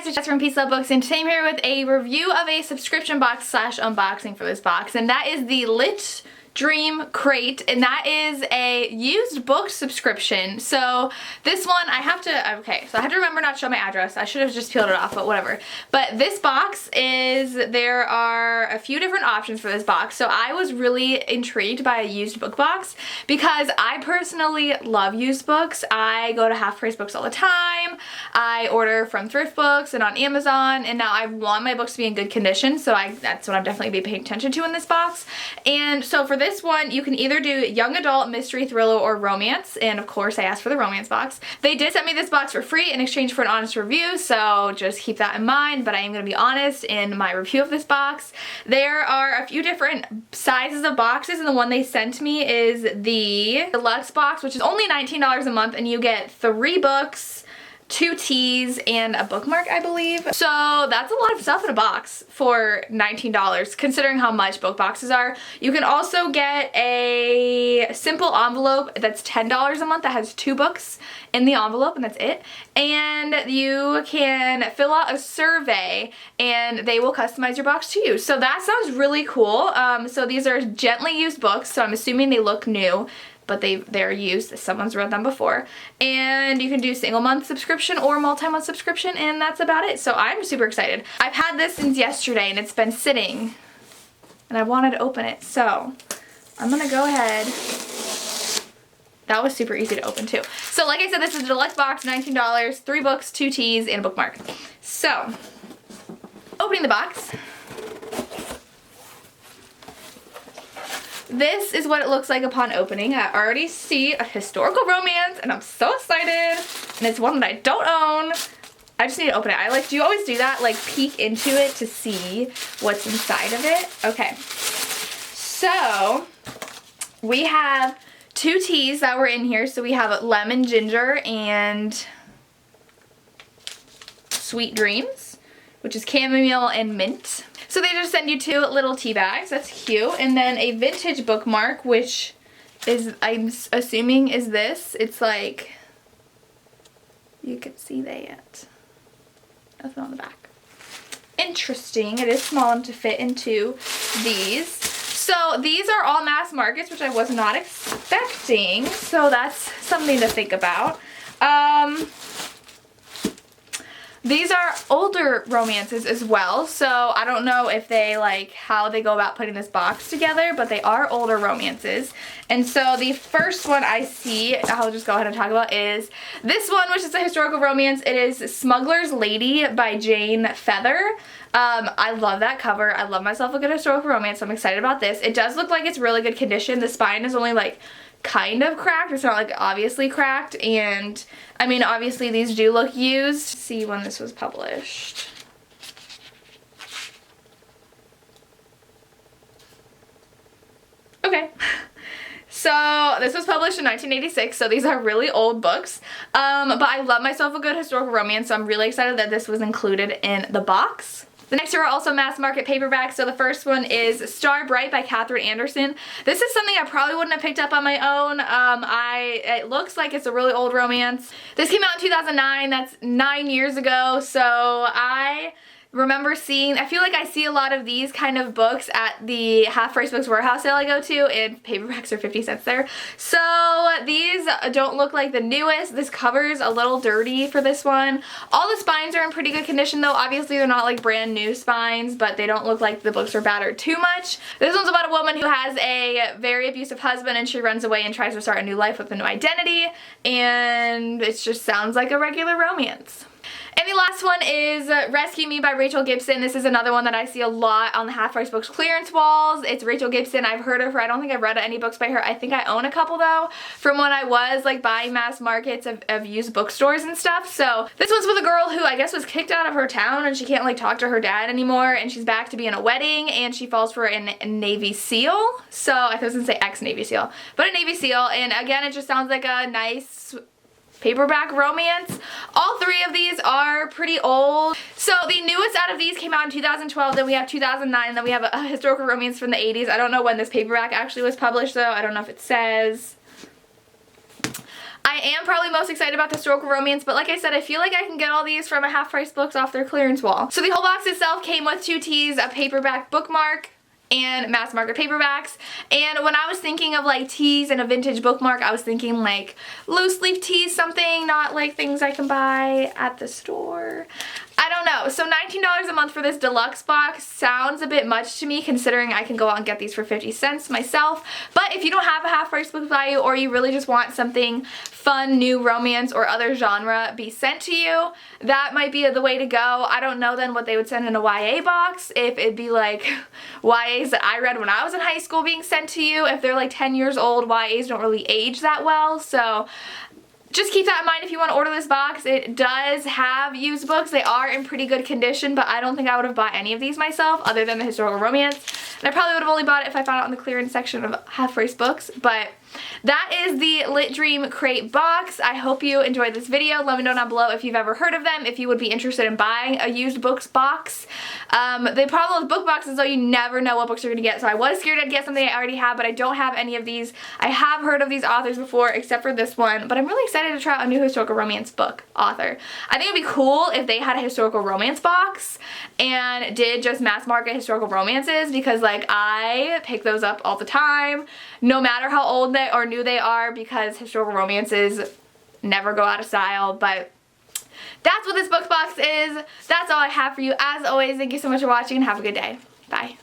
guys, it's Jess from Peace Love Books, and today I'm here with a review of a subscription box slash unboxing for this box, and that is the Lit Dream Crate, and that is a used book subscription. So this one I have to remember not to show my address. I should have just peeled it off, but whatever. But this box there are a few different options for this box. So I was really intrigued by a used book box because I personally love used books. I go to Half Price Books all the time. I order from thrift books and on Amazon, and now I want my books to be in good condition, so that's what I'm definitely be paying attention to in this box. And so for this one, you can either do young adult, mystery, thriller, or romance, and of course I asked for the romance box. They did send me this box for free in exchange for an honest review, so just keep that in mind, but I am going to be honest in my review of this box. There are a few different sizes of boxes, and the one they sent me is the deluxe box, which is only $19 a month, and you get 3 books, 2 teas, and a bookmark, I believe. So that's a lot of stuff in a box for $19, considering how much book boxes are. You can also get a simple envelope that's $10 a month that has 2 books in the envelope, and that's it. And you can fill out a survey, and they will customize your box to you. So that sounds really cool. So these are gently used books, so I'm assuming they look new, but they're used. Someone's read them before. And you can do single month subscription or multi-month subscription, and that's about it. So I'm super excited. I've had this since yesterday, and it's been sitting, and I wanted to open it. So I'm gonna go ahead. That was super easy to open too. So like I said, this is a deluxe box, $19, 3 books, 2 teas, and a bookmark. So opening the box. This is what it looks like upon opening. I already see a historical romance, and I'm so excited. And it's one that I don't own. I just need to open it. Do you always do that? Like peek into it to see what's inside of it? Okay. So we have 2 teas that were in here. So we have lemon ginger and sweet dreams, which is chamomile and mint. So they just send you 2 little tea bags. That's cute. And then a vintage bookmark, which is, I'm assuming, is this. It's like, you can see that. Nothing on the back. Interesting. It is small enough to fit into these. So these are all mass markets, which I was not expecting. So that's something to think about. These are older romances as well, so I don't know if they how they go about putting this box together, but they are older romances. And so the first one I see, I'll just go ahead and talk about, is this one, which is a historical romance. It is Smuggler's Lady by Jane Feather. I love that cover. I love myself a good historical romance, so I'm excited about this. It does look like it's really good condition. The spine is only kind of cracked. It's not obviously cracked, and I mean obviously these do look used. Let's see when this was published. Okay. So this was published in 1986, so these are really old books. But I love myself a good historical romance, so I'm really excited that this was included in the box. The next 2 are also mass market paperbacks. So the first one is Star Bright by Katherine Anderson. This is something I probably wouldn't have picked up on my own. It looks like it's a really old romance. This came out in 2009. That's 9 years ago. So I remember seeing, I feel like I see a lot of these kind of books at the Half Price Books warehouse sale I go to, and paperbacks are 50 cents there. So these don't look like the newest. This cover's a little dirty for this one. All the spines are in pretty good condition though. Obviously they're not brand new spines, but they don't look like the books are battered too much. This one's about a woman who has a very abusive husband, and she runs away and tries to start a new life with a new identity, and it just sounds like a regular romance. And the last one is Rescue Me by Rachel Gibson. This is another one that I see a lot on the Half Price Books clearance walls. It's Rachel Gibson. I've heard of her. I don't think I've read any books by her. I think I own a couple though, from when I was buying mass markets of used bookstores and stuff. So this one's with a girl who I guess was kicked out of her town, and she can't talk to her dad anymore, and she's back to be in a wedding, and she falls for a Navy SEAL. So I was gonna say ex-Navy SEAL, but a Navy SEAL. And again, it just sounds like a nice paperback romance. All 3 of these are pretty old. So the newest out of these came out in 2012, then we have 2009, then we have a historical romance from the 80s. I don't know when this paperback actually was published though. I don't know if it says. I am probably most excited about the historical romance, but like I said, I feel like I can get all these from a half-price books off their clearance wall. So the whole box itself came with 2 tees, a paperback bookmark, and mass market paperbacks. And when I was thinking of like tees and a vintage bookmark, I was thinking like loose leaf tees, something, not like things I can buy at the store. I don't know. So $19 a month for this deluxe box sounds a bit much to me, considering I can go out and get these for 50 cents myself. But if you don't have a half-price book value, or you really just want something fun, new romance or other genre be sent to you, that might be the way to go. I don't know then what they would send in a YA box, if it'd be like YAs that I read when I was in high school being sent to you. If they're like 10 years old, YAs don't really age that well, so just keep that in mind if you want to order this box. It does have used books. They are in pretty good condition, but I don't think I would have bought any of these myself other than the historical romance. And I probably would have only bought it if I found it in the clearance section of half-price books. But that is the Lit Dream Crate box. I hope you enjoyed this video. Let me know down below if you've ever heard of them, if you would be interested in buying a used books box. The problem with book boxes, though, you never know what books you're going to get. So I was scared I'd get something I already have, but I don't have any of these. I have heard of these authors before, except for this one, but I'm really excited to try out a new historical romance book author. I think it'd be cool if they had a historical romance box and did just mass market historical romances, because like I pick those up all the time, no matter how old they or new they are, because historical romances never go out of style. But that's what this book box is. That's all I have for you. As always, thank you so much for watching and have a good day. Bye.